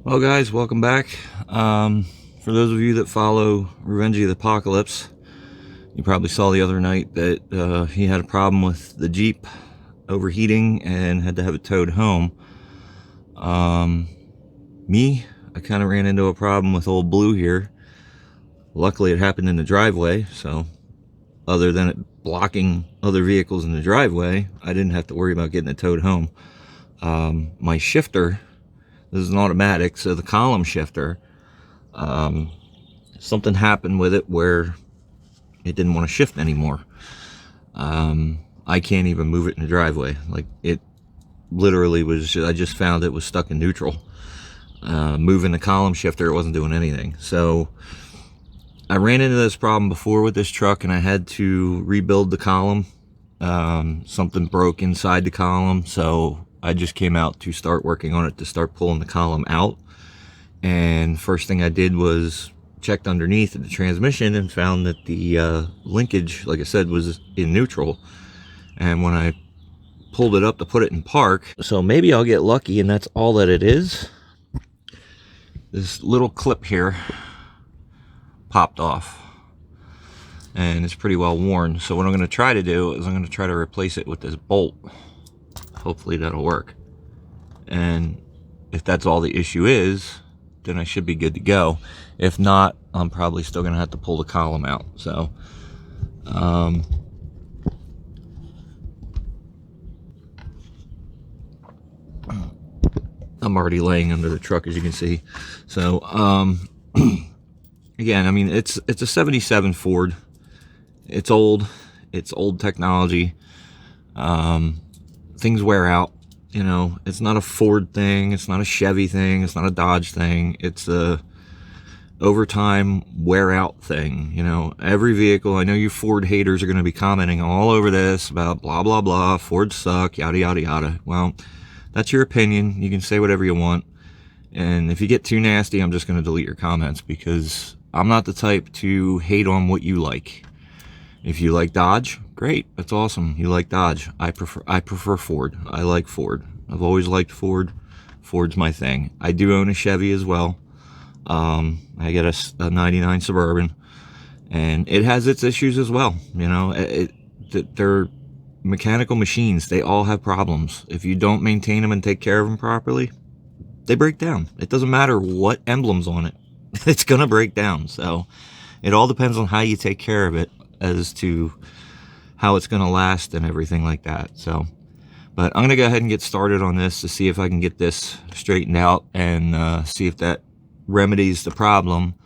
Well, guys, welcome back. For those of you that follow Revenge of the Apocalypse, you probably saw the other night that he had a problem with the Jeep overheating and had to have it towed home. Me, I kind of ran into a problem with old Blue here. Luckily, it happened in the driveway, so other than it blocking other vehicles in the driveway, I didn't have to worry about getting it towed home. My shifter, this is an automatic, so the column shifter, something happened with it where it didn't want to shift anymore. I can't even move it in the driveway. Like, it literally was, I just found it was stuck in neutral. Moving the column shifter, it wasn't doing anything. So I ran into this problem before with this truck, and I had to rebuild the column. Something broke inside the column, so I just came out to start working on it, to start pulling the column out. And first thing I did was checked underneath the transmission and found that the linkage, like I said, was in neutral. And when I pulled it up to put it in park, so maybe I'll get lucky and that's all that it is. This little clip here popped off and it's pretty well worn. So what I'm going to try to do is I'm going to try to replace it with this bolt. Hopefully that'll work. And if that's all the issue is, then I should be good to go. If not, I'm probably still going to have to pull the column out. So, I'm already laying under the truck, as you can see. So, again, I mean, it's a 77 Ford. It's old technology. Things wear out. You know, it's not a Ford thing, it's not a Chevy thing, it's not a Dodge thing, it's a overtime wear out thing. You know, every vehicle, I know you Ford haters are going to be commenting all over this about blah blah blah, Fords suck, yada yada yada. Well, that's your opinion, you can say whatever you want, and if you get too nasty, I'm just going to delete your comments, because I'm not the type to hate on what you like. If you like Dodge, great, that's awesome. You like Dodge. I prefer Ford. I like Ford. I've always liked Ford. Ford's my thing. I do own a Chevy as well. I get a 99 Suburban, and it has its issues as well. You know, they're mechanical machines. They all have problems. If you don't maintain them and take care of them properly, they break down. It doesn't matter what emblem's on it. It's gonna break down. So it all depends on how you take care of it as to how it's going to last and everything like that. So, but I'm going to go ahead and get started on this to see if I can get this straightened out and see if that remedies the problem.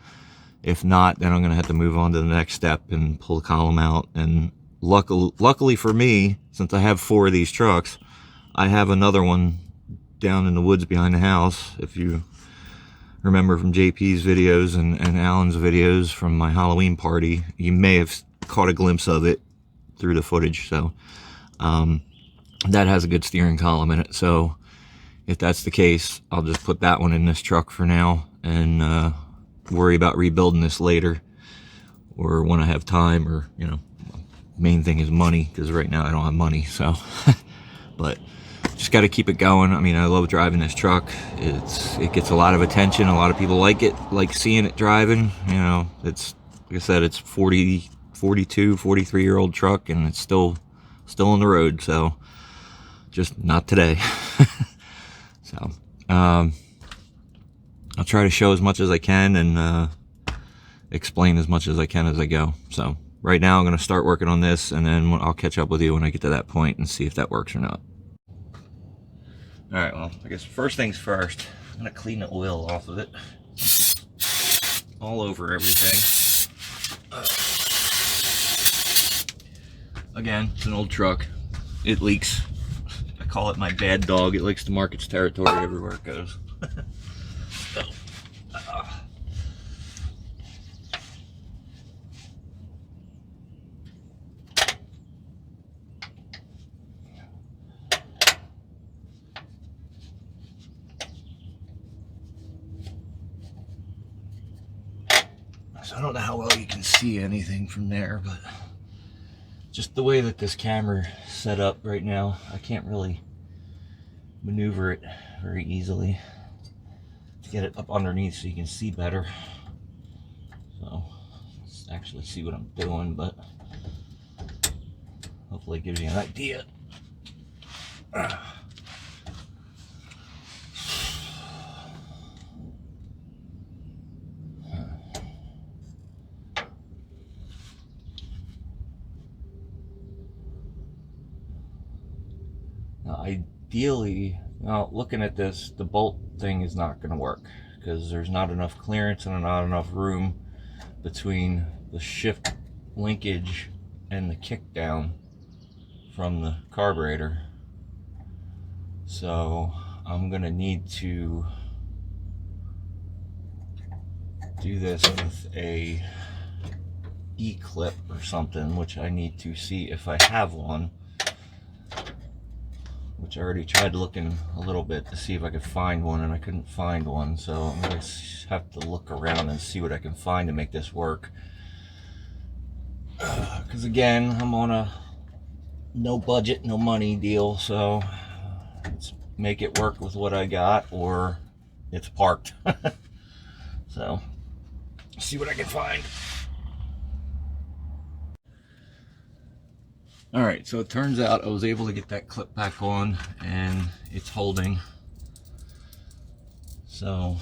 If not, then I'm going to have to move on to the next step and pull the column out. And luckily for me, since I have 4 of these trucks, I have another one down in the woods behind the house. If you remember from JP's videos and Alan's videos from my Halloween party, you may have caught a glimpse of it through the footage. So that has a good steering column in it. So if that's the case, I'll just put that one in this truck for now and worry about rebuilding this later, or when I have time, or, you know, main thing is money, because right now I don't have money. So but just got to keep it going. I mean, I love driving this truck. It gets a lot of attention. A lot of people like it, like seeing it driving. You know, it's, like I said, it's 42, 43-year-old truck, and it's still on the road. So just not today. So I'll try to show as much as I can and explain as much as I can as I go. So right now I'm going to start working on this, and then I'll catch up with you when I get to that point and see if that works or not. All right, well, I guess first things first, I'm going to clean the oil off of it. All over everything. Again, it's an old truck. It leaks. I call it my bad dog. It likes to mark its territory everywhere it goes. So I don't know how well you can see anything from there, but just the way that this camera is set up right now, I can't really maneuver it very easily. to get it up underneath so you can see better. So let's actually see what I'm doing, but hopefully it gives you an idea. Now, ideally, now looking at this, the bolt thing is not going to work because there's not enough clearance and not enough room between the shift linkage and the kick down from the carburetor. So I'm going to need to do this with a E-clip or something, which I need to see if I have one. Which I already tried looking a little bit to see if I could find one, and I couldn't find one. So I'm going to have to look around and see what I can find to make this work. Because again, I'm on a no budget, no money deal. So let's make it work with what I got, or it's parked. So see what I can find. Alright, so it turns out I was able to get that clip back on and it's holding. So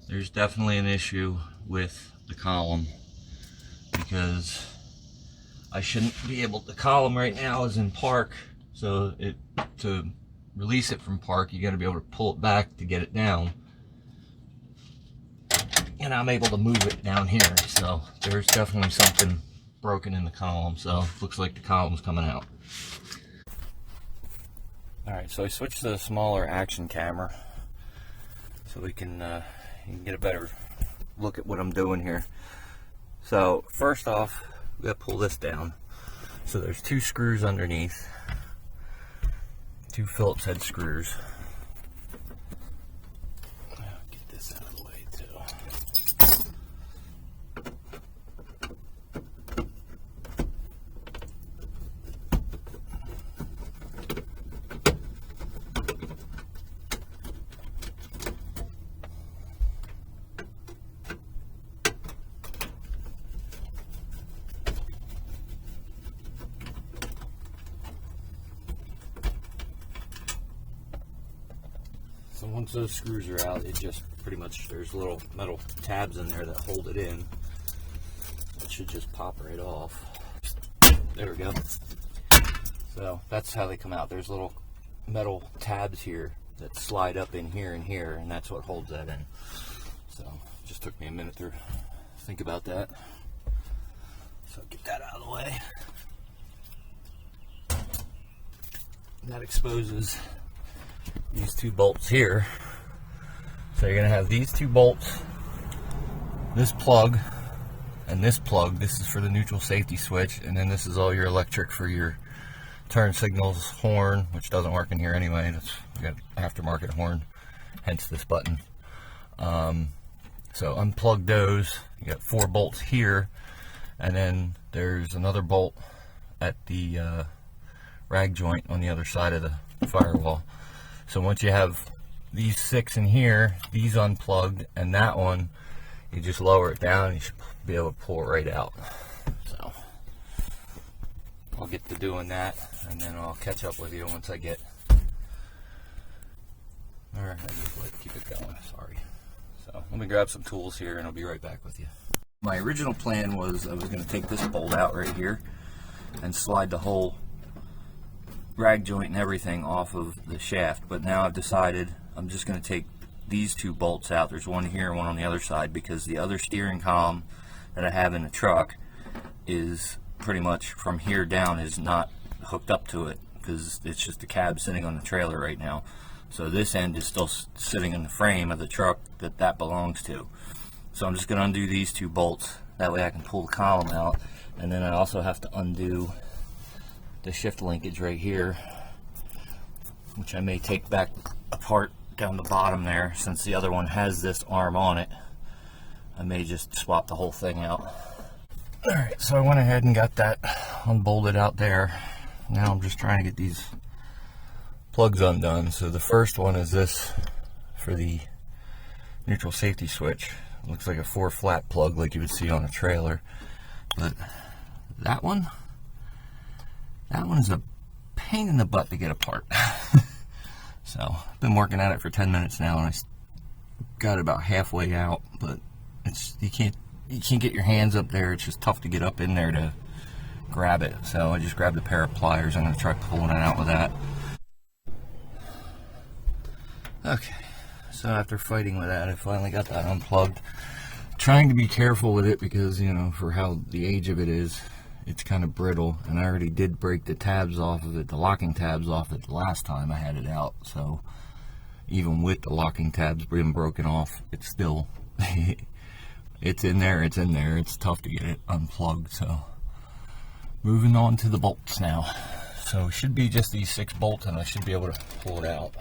there's definitely an issue with the column, because I shouldn't be able, the column right now is in park, so to release it from park you got to be able to pull it back to get it down. And I'm able to move it down here, so there's definitely something broken in the column, so looks like the column's coming out. Alright, so I switched to the smaller action camera so we can, you can get a better look at what I'm doing here. So first off, we gotta pull this down. So there's 2 screws underneath, 2 Phillips head screws. Get this out of the way too. So once those screws are out, it just pretty much, there's little metal tabs in there that hold it in. It should just pop right off. There we go. So that's how they come out. There's little metal tabs here that slide up in here and here, and that's what holds that in. So it just took me a minute to think about that. So get that out of the way. That exposes these 2 bolts here. So you're going to have these 2 bolts, this plug, and this plug. This is for the neutral safety switch, and then this is all your electric for your turn signals, horn, which doesn't work in here anyway. That's, we got aftermarket horn, hence this button. So unplug those. You got 4 bolts here, and then there's another bolt at the rag joint on the other side of the firewall. So once you have these 6 in here, these unplugged, and that one, you just lower it down and you should be able to pull it right out. So I'll get to doing that, and then I'll catch up with you once I get, or I just like keep it going, sorry. So let me grab some tools here and I'll be right back with you. My original plan was I was going to take this bolt out right here and slide the whole rag joint and everything off of the shaft, but now I've decided I'm just going to take these 2 bolts out. There's one here and one on the other side, because the other steering column that I have in the truck is pretty much from here down is not hooked up to it, because it's just the cab sitting on the trailer right now. So this end is still sitting in the frame of the truck that belongs to. So I'm just going to undo these 2 bolts, that way I can pull the column out, and then I also have to undo the shift linkage right here, which I may take back apart down the bottom there, since the other one has this arm on it. I may just swap the whole thing out. Alright, so I went ahead and got that unbolted out there. Now I'm just trying to get these plugs undone. So the first one is this for the neutral safety switch. It looks like a 4-flat plug like you would see on a trailer. But that one is a pain in the butt to get apart. So I've been working at it for 10 minutes now, and I got it about halfway out, but you can't get your hands up there. It's just tough to get up in there to grab it. So I just grabbed a pair of pliers. I'm going to try pulling it out with that. Okay, so after fighting with that, I finally got that unplugged. Trying to be careful with it because, you know, for how the age of it is, it's kind of brittle, and I already did break the tabs off of it, the locking tabs off it the last time I had it out. So even with the locking tabs being broken off, it's still it's in there. It's tough to get it unplugged. So moving on to the bolts now. So it should be just these 6 bolts, and I should be able to pull it out.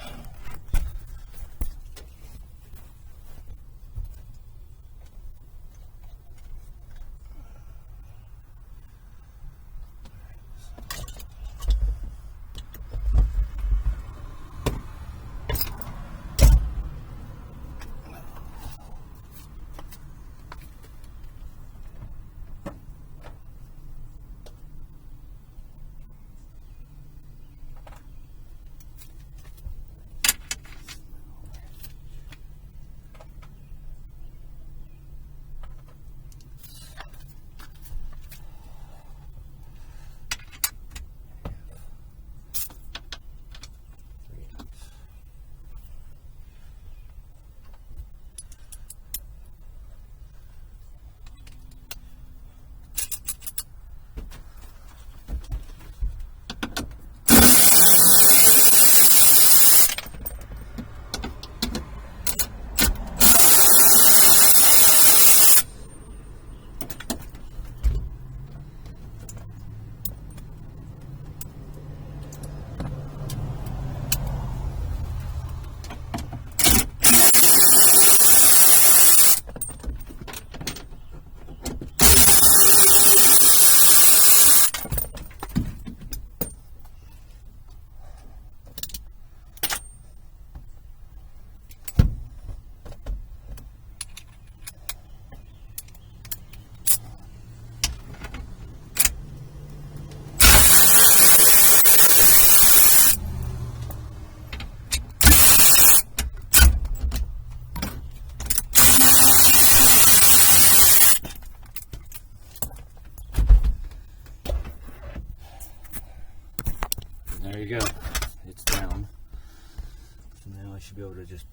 There you go. It's down. So now I should be able to just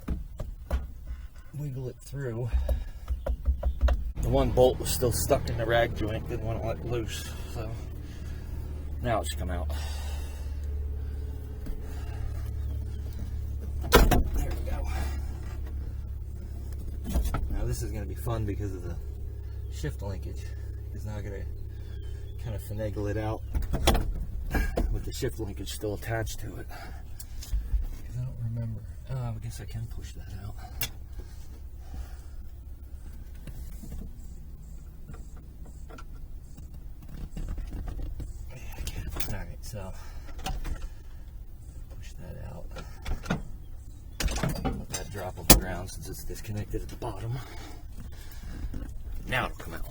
wiggle it through. The one bolt was still stuck in the rag joint, didn't want to let it loose. So now it should come out. There we go. Now this is going to be fun because of the shift linkage. Because now I'm going to kind of finagle it out with the shift linkage still attached to it. Because I don't remember. I guess I can push that out. Yeah, I can. Alright, so push that out. Let that drop on the ground since it's disconnected at the bottom. Now it'll come out.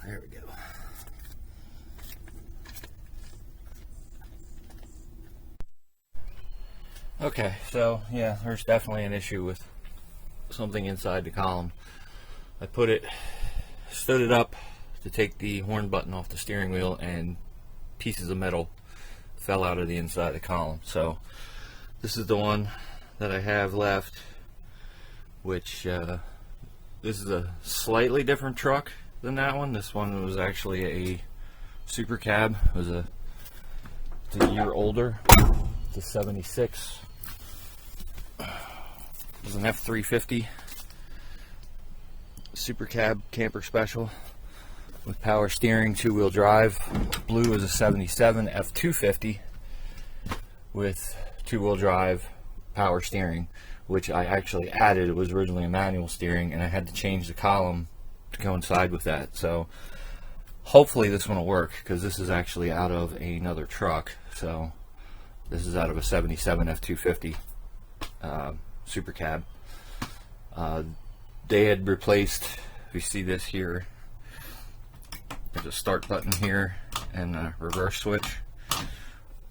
There we go. Okay, so yeah, there's definitely an issue with something inside the column. I stood it up to take the horn button off the steering wheel, and pieces of metal fell out of the inside of the column. So this is the one that I have left, which this is a slightly different truck than that one. This one was actually a super cab. It's a year older. It's a 76. It was an F-350 super cab camper special with power steering, 2-wheel drive. Blue is a 77 F-250 with 2-wheel drive, power steering, which I actually added. It was originally a manual steering, and I had to change the column to coincide with that. So hopefully this one will work, because this is actually out of another truck. So This is out of a 77 F-250 Super Cab. They had replaced, if you see this here, there's a start button here and a reverse switch.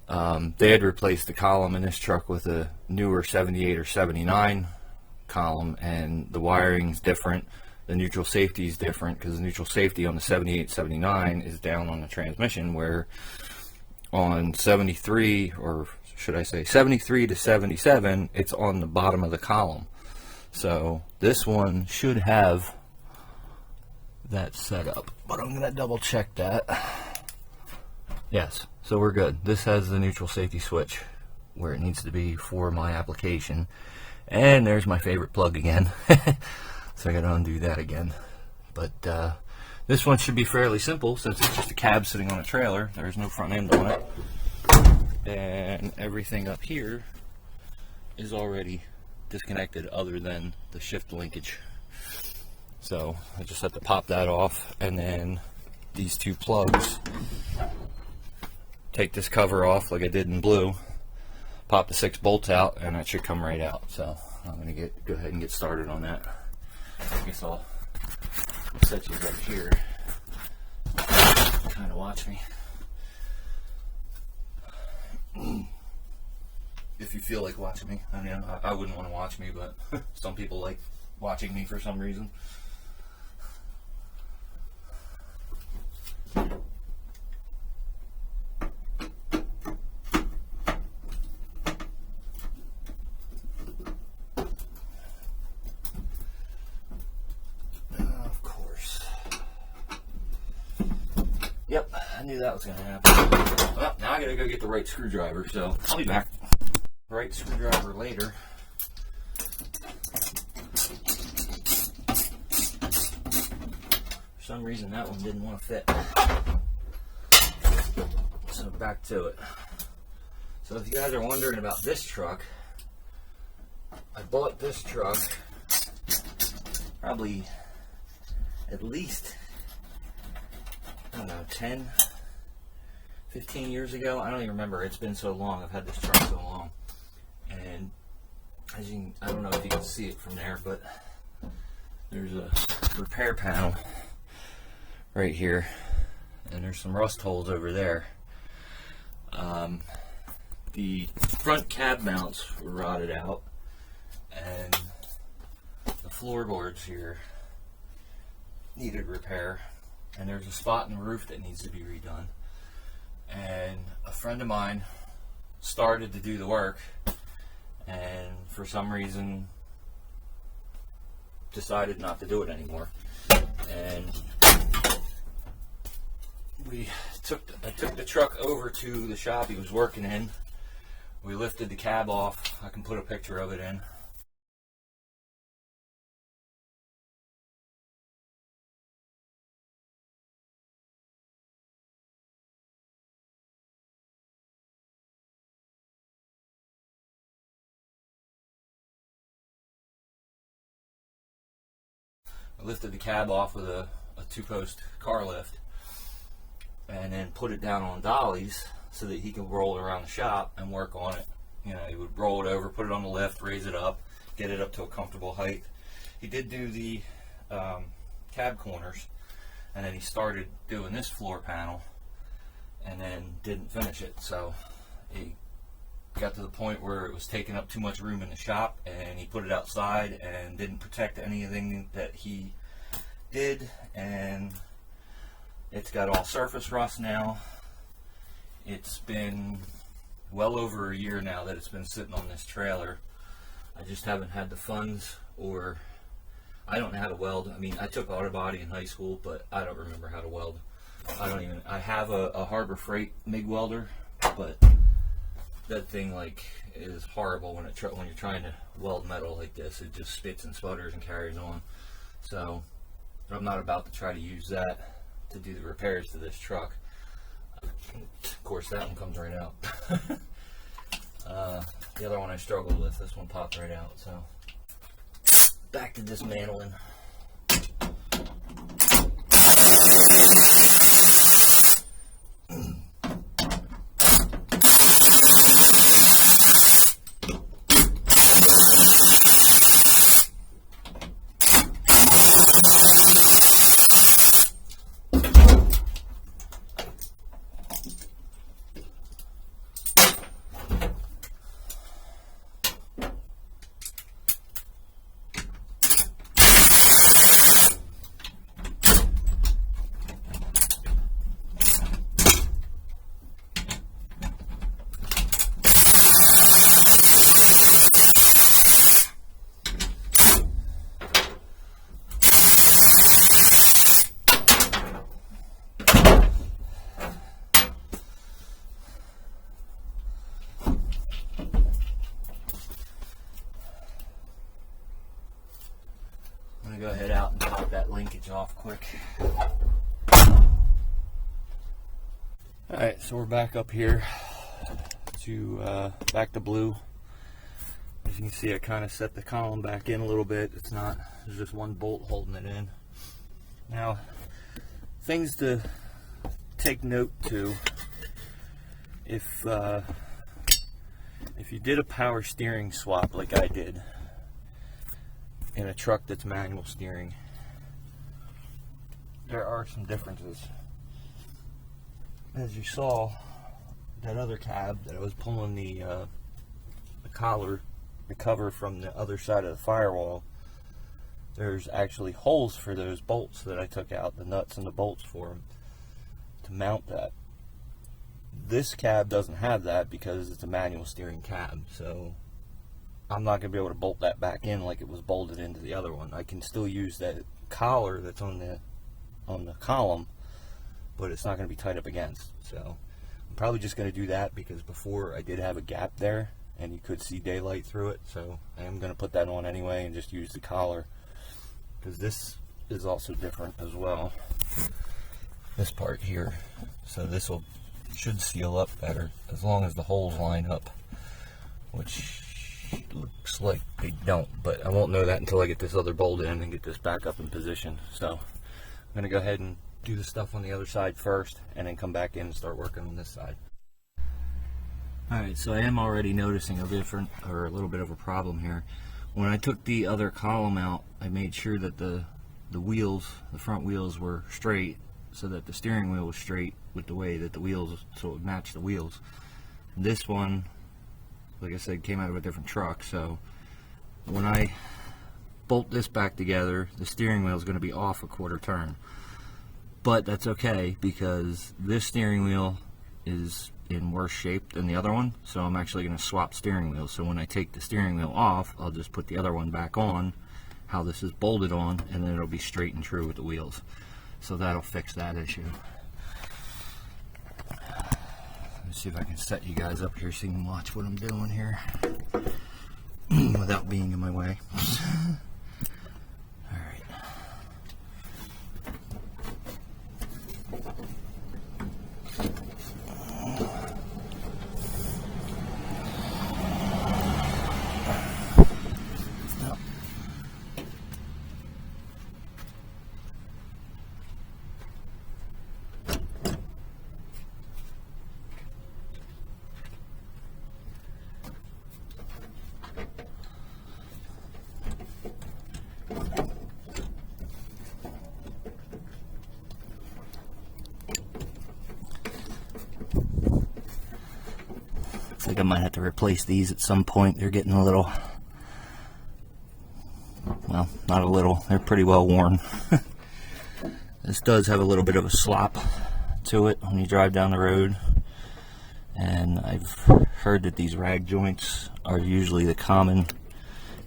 They had replaced the column in this truck with a newer 78 or 79 column, and the wiring's different. The neutral safety is different because the neutral safety on the 78, 79 is down on the transmission, where on 73, or should I say 73 to 77, it's on the bottom of the column. So this one should have that set up, but I'm gonna double check that. Yes, so we're good. This has the neutral safety switch where it needs to be for my application. And there's my favorite plug again. So I gotta undo that again. But this one should be fairly simple since it's just a cab sitting on a trailer. There's no front end on it. And everything up here is already disconnected other than the shift linkage. So I just have to pop that off, and then these two plugs, take this cover off like I did in blue, pop the 6 bolts out, and that should come right out. So I'm going to go ahead and get started on that. I guess I'll set you right here, kind of watch me. If you feel like watching me. I mean, I wouldn't want to watch me, but some people like watching me for some reason. Of course. Yep, I knew that was going to happen. Well, now I got to go get the right screwdriver, so I'll be back. Right screwdriver later. For some reason that one didn't want to fit. So back to it. So if you guys are wondering about this truck, I bought this truck probably at least, I don't know, 10, 15 years ago. I don't even remember. It's been so long. I've had this truck so long. And as you can, I don't know if you can see it from there, but there's a repair panel right here, and there's some rust holes over there. The front cab mounts were rotted out, and the floorboards here needed repair, and there's a spot in the roof that needs to be redone. And a friend of mine started to do the work, and for some reason decided not to do it anymore. And I took the truck over to the shop he was working in. We lifted the cab off. I can put a picture of it in. I lifted the cab off with a 2-post car lift, and then put it down on dollies so that he could roll it around the shop and work on it. You know, he would roll it over, put it on the lift, raise it up, get it up to a comfortable height. He did do the cab corners, and then he started doing this floor panel, and then didn't finish it. So he got to the point where it was taking up too much room in the shop, and he put it outside and didn't protect anything that he did, and it's got all surface rust now. It's been well over a year now that it's been sitting on this trailer. I just haven't had the funds, or I don't know how to weld. I mean, I took auto body in high school, but I don't remember how to weld. I have a Harbor Freight MIG welder, but that thing is horrible when you're trying to weld metal like this. It just spits and sputters and carries on. So I'm not about to try to use that to do the repairs to this truck. Of course, that one comes right out. The other one I struggled with. This one popped right out. So back to dismantling. out and pop that linkage off quick. Alright, so we're back up here to back to blue. As you can see, I kind of set the column back in a little bit. It's not, there's just one bolt holding it in. Now, things to take note to, if you did a power steering swap like I did in a truck that's manual steering, there are some differences. As you saw, that other cab that I was pulling the collar, the cover from the other side of the firewall, there's actually holes for those bolts that I took out, the nuts and the bolts for them, to mount that. This cab doesn't have that because it's a manual steering cab, so I'm not going to be able to bolt that back in like it was bolted into the other one. I can still use that collar that's on the column, but it's not going to be tied up against. So I'm probably just going to do that, because before I did have a gap there and you could see daylight through it, so I am going to put that on anyway and just use the collar, because this is also different as well, this part here. So this should seal up better as long as the holes line up, which looks like they don't, but I won't know that until I get this other bolt in and get this back up in position. So I'm going to go ahead and do the stuff on the other side first, and then come back in and start working on this side. Alright, so I am already noticing a little bit of a problem here. When I took the other column out, I made sure that the wheels, the front wheels, were straight, so that the steering wheel was straight with the way that the wheels, so it would match the wheels. This one, like I said, came out of a different truck, so when I bolt this back together, the steering wheel is going to be off a quarter turn. But that's okay, because this steering wheel is in worse shape than the other one, so I'm actually going to swap steering wheels. So when I take the steering wheel off, I'll just put the other one back on, how this is bolted on, and then it'll be straight and true with the wheels. So that'll fix that issue. Let's see if I can set you guys up here so you can watch what I'm doing here without being in my way. I think I might have to replace these at some point. They're getting a little, well, not a little, they're pretty well worn. This does have a little bit of a slop to it when you drive down the road, and I've heard that these rag joints are usually the common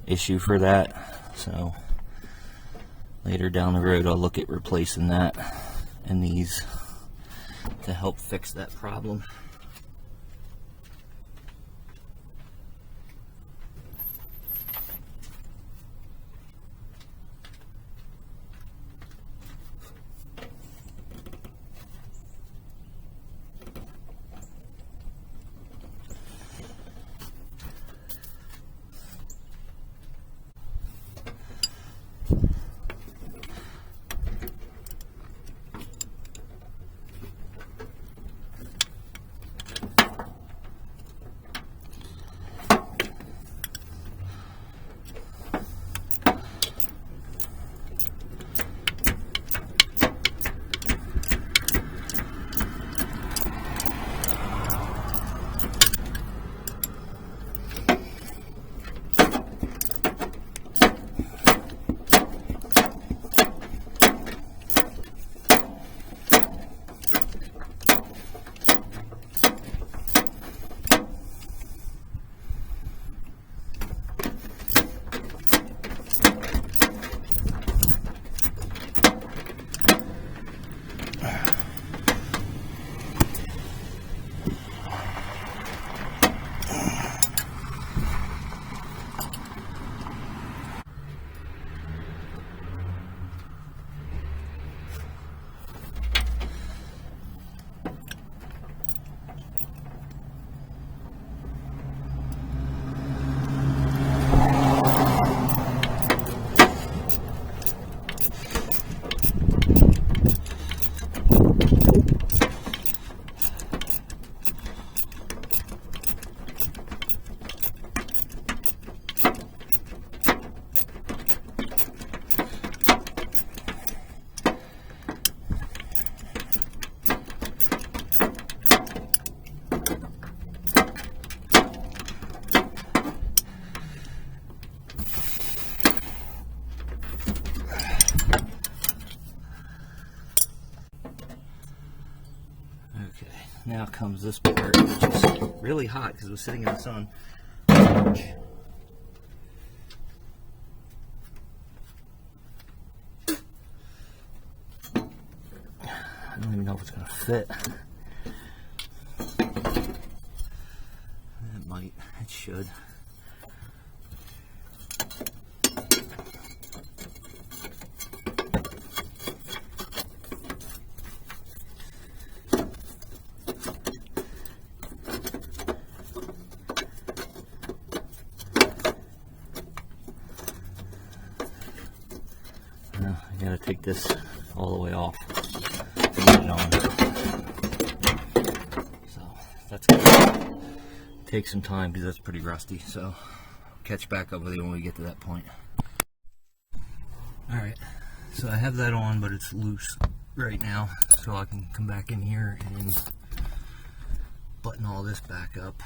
issue for that. So later down the road I'll look at replacing that and these to help fix that problem. now comes this part, which is really hot because it was sitting in the sun. I don't even know if it's going to fit. It might. It should. I gotta take this all the way off and get it on. So that's gonna take some time because that's pretty rusty. So I'll catch back up with you when we get to that point. Alright, so I have that on, but it's loose right now. So I can come back in here and button all this back up.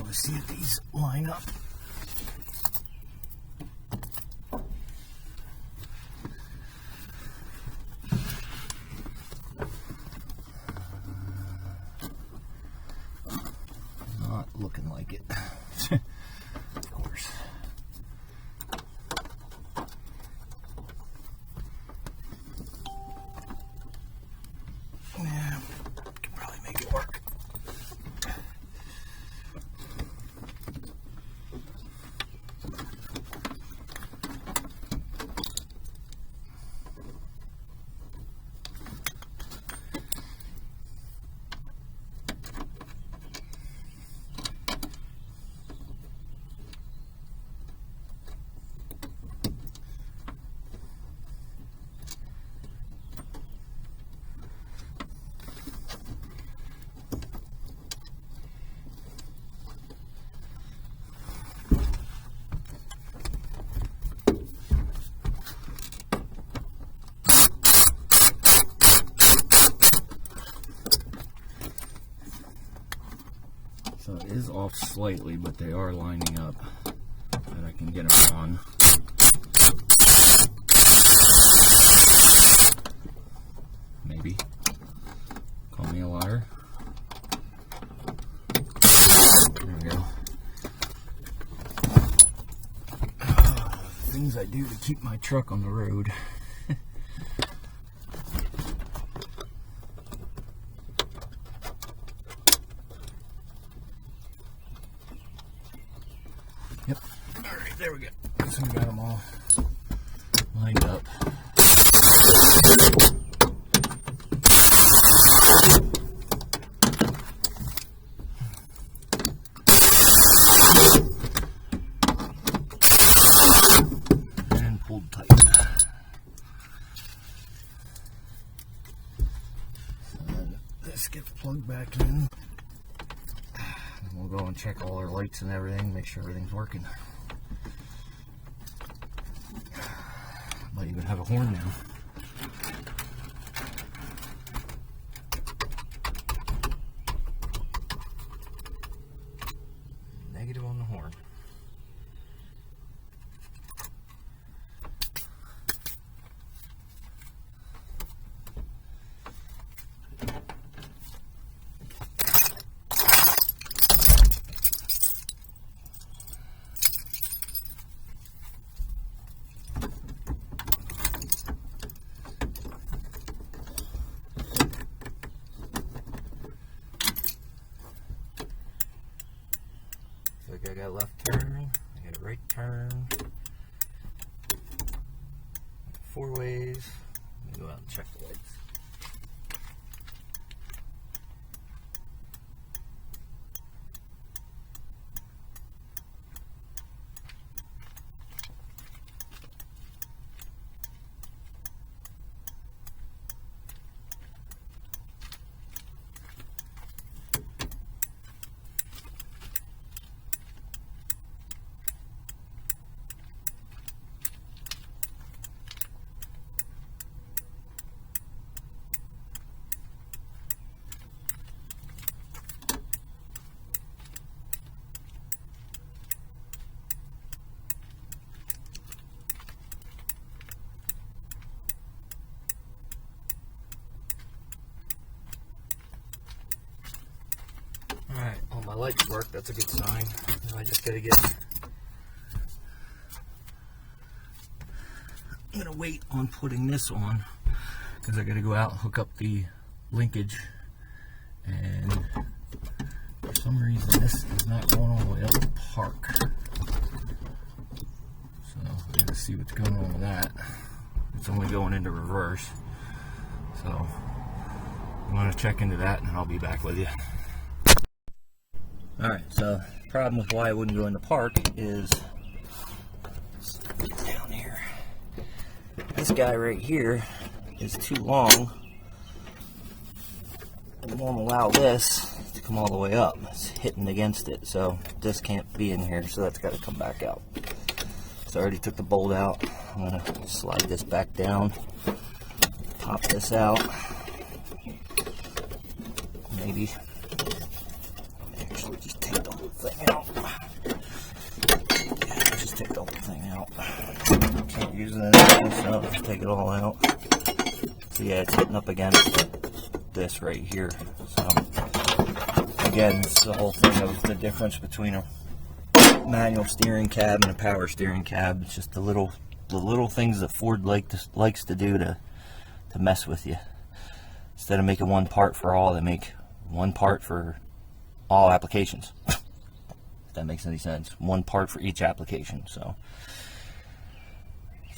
Let's see if these line up. Not looking like it. Of course. Yeah, can probably make it work. So it is off slightly, but they are lining up that I can get them on. Maybe. Call me a liar. There we go. Things I do to keep my truck on the road. Yep. Alright, there we go. So we got them all lined up. And pulled tight. So then this gets plugged back in. We'll go and check all our lights and everything, make sure everything's working. Might even have a horn now. Negative on the horn. I got left turn, I got a right turn, 4 ways, Go out and check the lights. Alright, all my lights work, that's a good sign. Now I just gotta I'm gonna wait on putting this on because I gotta go out and hook up the linkage, and for some reason this is not going all the way up the park. So I gotta see what's going on with that. It's only going into reverse. So I'm gonna check into that and I'll be back with you. Alright, so the problem with why I wouldn't go in the park is down here. This guy right here is too long. It won't allow this to come all the way up. It's hitting against it, so this can't be in here, so that's got to come back out. So I already took the bolt out. I'm going to slide this back down, pop this out. Maybe actually just take the whole thing out. Yeah, just take the whole thing out. Can't use it anymore, so I'll just take it all out. So yeah, it's hitting up against this right here. So again, it's the whole thing of the difference between a manual steering cab and a power steering cab. It's just the little things that Ford likes to do to mess with you. Instead of making one part for all, they make one part for all applications. If that makes any sense. One part for each application. So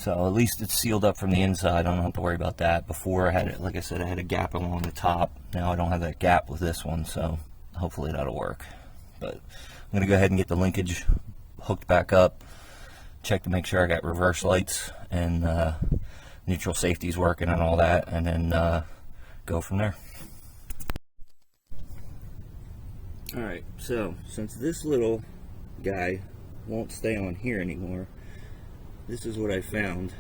at least it's sealed up from the inside. I don't have to worry about that. Before I had it, like I said, I had a gap along the top. Now I don't have that gap with this one, so hopefully that'll work. But I'm going to go ahead and get the linkage hooked back up, check to make sure I got reverse lights and neutral safety's working and all that, and then go from there. Alright, so since this little guy won't stay on here anymore, this is what I found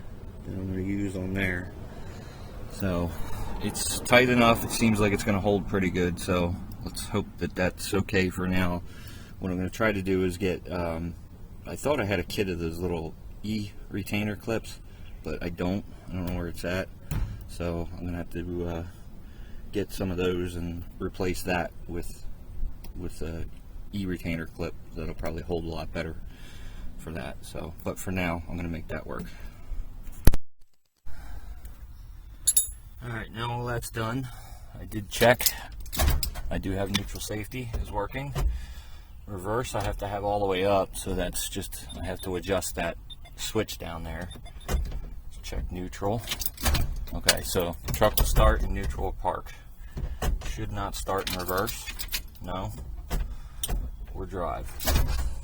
that I'm going to use on there. So it's tight enough, it seems like it's going to hold pretty good, so let's hope that that's okay for now. What I'm going to try to do is get, I thought I had a kit of those little E-retainer clips, but I don't know where it's at, so I'm going to have to get some of those and replace that with a E-retainer clip that'll probably hold a lot better for that. So, but for now, I'm going to make that work. Alright, now all that's done, I did check. I do have neutral safety is working. Reverse, I have to have all the way up, so that's just, I have to adjust that switch down there. Let's check neutral. Okay, so truck will start in neutral park. Should not start in reverse. No. Or drive.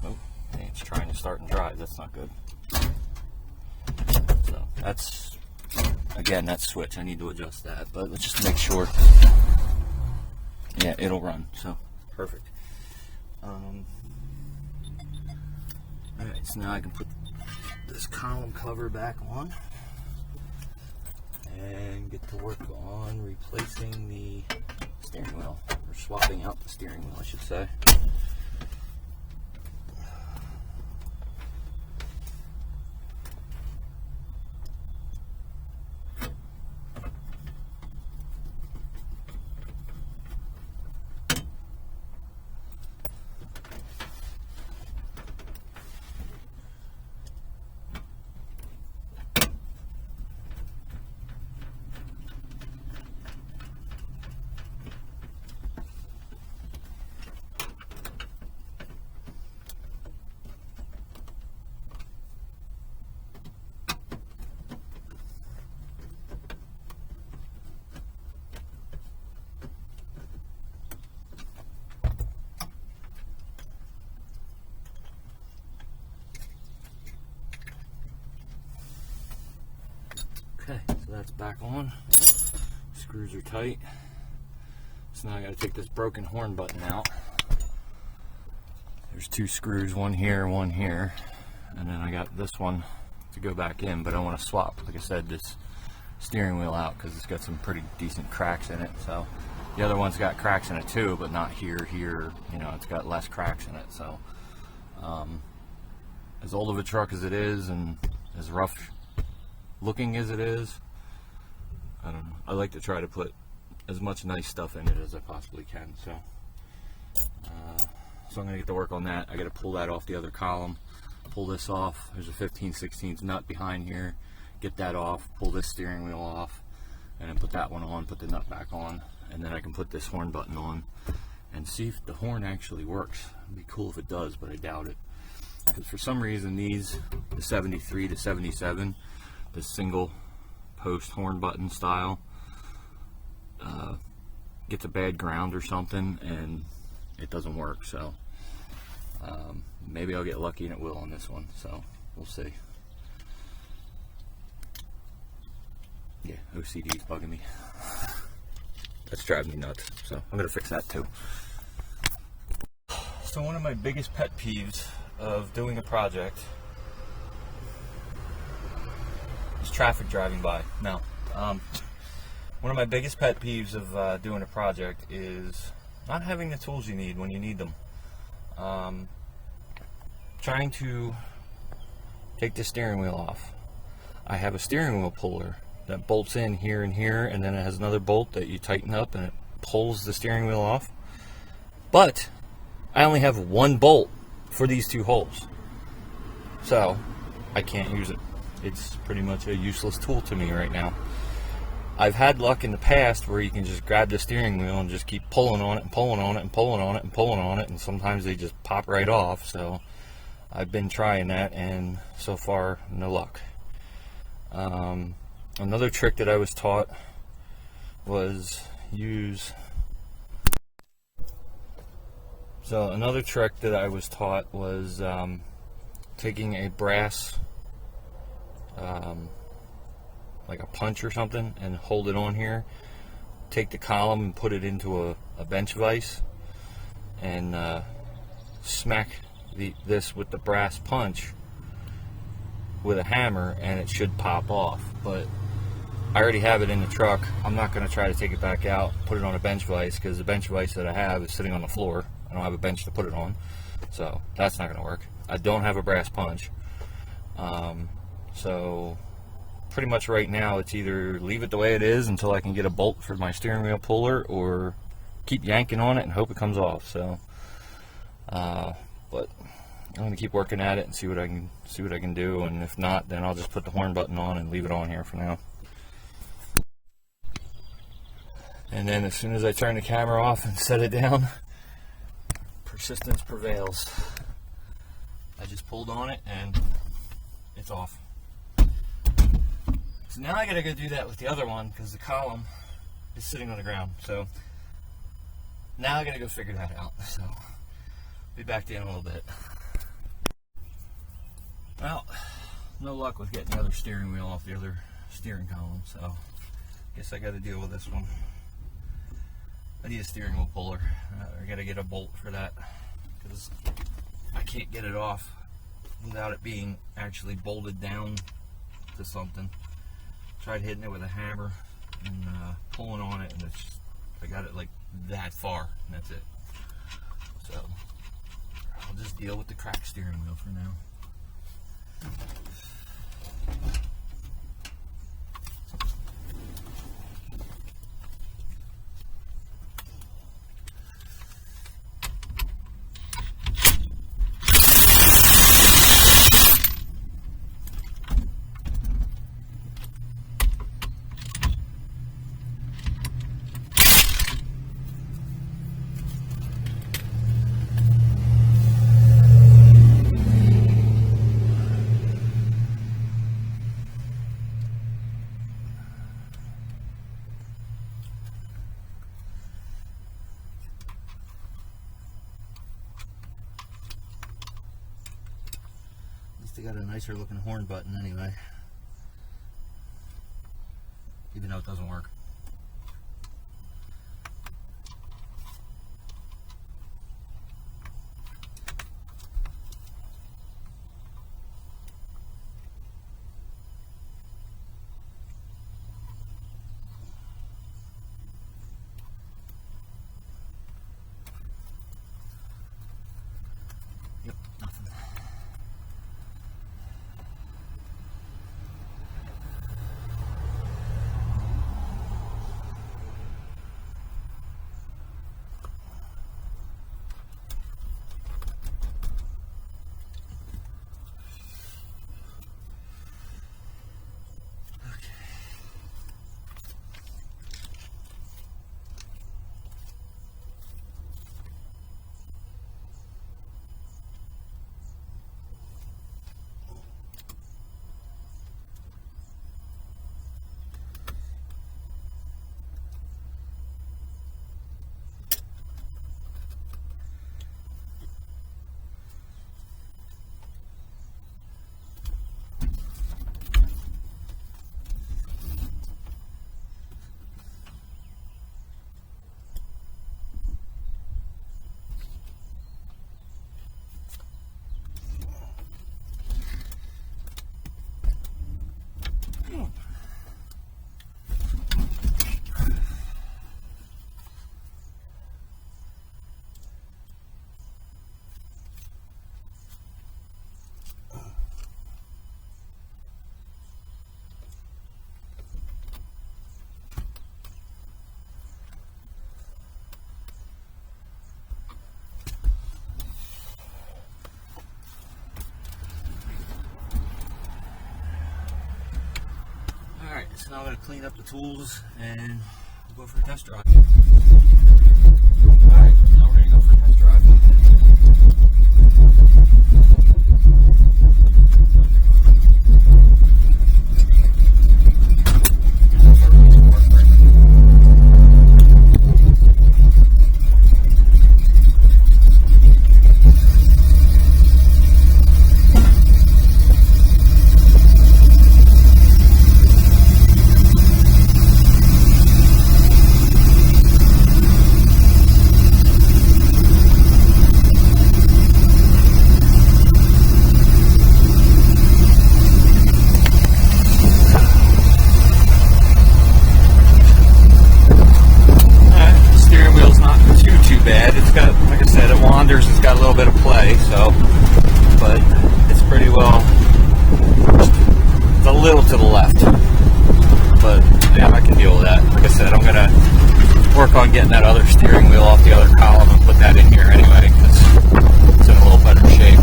Oh, hey, it's trying to start and drive. That's not good. So that's, again, that switch. I need to adjust that, but let's just make sure. Yeah, it'll run. So perfect. Alright, so now I can put this column cover back on and get to work on replacing the steering wheel, or swapping out the steering wheel, I should say. Okay, so that's back on. Screws are tight. So now I gotta take this broken horn button out. There's 2 screws, one here, and then I got this one to go back in, but I want to swap, like I said, this steering wheel out because it's got some pretty decent cracks in it. So the other one's got cracks in it too, but not here, you know, it's got less cracks in it. So as old of a truck as it is and as rough looking as it is, I don't know, I like to try to put as much nice stuff in it as I possibly can. So so I'm gonna get to work on that. I gotta pull that off the other column, pull this off. There's a 15/16 nut behind here. Get that off, pull this steering wheel off, and then put that one on, put the nut back on, and then I can put this horn button on and see if the horn actually works. It'd be cool if it does, but I doubt it. Because for some reason these, the 73 to 77, the single post horn button style, gets a bad ground or something and it doesn't work. So maybe I'll get lucky and it will on this one, so we'll see. Yeah, OCD is bugging me. That's driving me nuts, so I'm gonna fix that too. So one of my biggest pet peeves of doing a project is traffic driving by. No, one of my biggest pet peeves of doing a project is not having the tools you need when you need them. Trying to take the steering wheel off. I have a steering wheel puller that bolts in here and here, and then it has another bolt that you tighten up and it pulls the steering wheel off. But I only have one bolt for these 2 holes, so I can't use it. It's pretty much a useless tool to me right now. I've had luck in the past where you can just grab the steering wheel and just keep pulling on it and pulling on it and pulling on it and pulling on it, and sometimes they just pop right off. So I've been trying that, and so far no luck. Another trick that I was taught was taking a brass, like a punch or something, and hold it on here, take the column and put it into a bench vise, and smack this with the brass punch with a hammer, and it should pop off. But I already have it in the truck. I'm not going to try to take it back out, put it on a bench vise, because the bench vise that I have is sitting on the floor. I don't have a bench to put it on, so that's not going to work. I don't have a brass punch. So pretty much right now it's either leave it the way it is until I can get a bolt for my steering wheel puller, or keep yanking on it and hope it comes off. So but I'm going to keep working at it and see what I can do, and if not, then I'll just put the horn button on and leave it on here for now. And then as soon as I turn the camera off and set it down, persistence prevails. I just pulled on it and it's off. So now I gotta go do that with the other one because the column is sitting on the ground. So now I gotta go figure that out. So be back to you in a little bit. Well, no luck with getting the other steering wheel off the other steering column, so guess I gotta deal with this one. I need a steering wheel puller. I gotta get a bolt for that because I can't get it off without it being actually bolted down to something. Tried hitting it with a hammer and pulling on it, and it's just, I got it like that far, and that's it. So I'll just deal with the cracked steering wheel for now. They got a nicer looking horn button anyway. even though it doesn't work. Yep, nothing. Alright, so now I'm going to clean up the tools and we'll go for a test drive. Alright, now we're going to go for a test drive. Bad. It's got, like I said, it wanders. It's got a little bit of play, so, but it's pretty well. It's a little to the left, but yeah, I can deal with that. Like I said, I'm gonna work on getting that other steering wheel off the other column and put that in here anyway, because it's in a little better shape.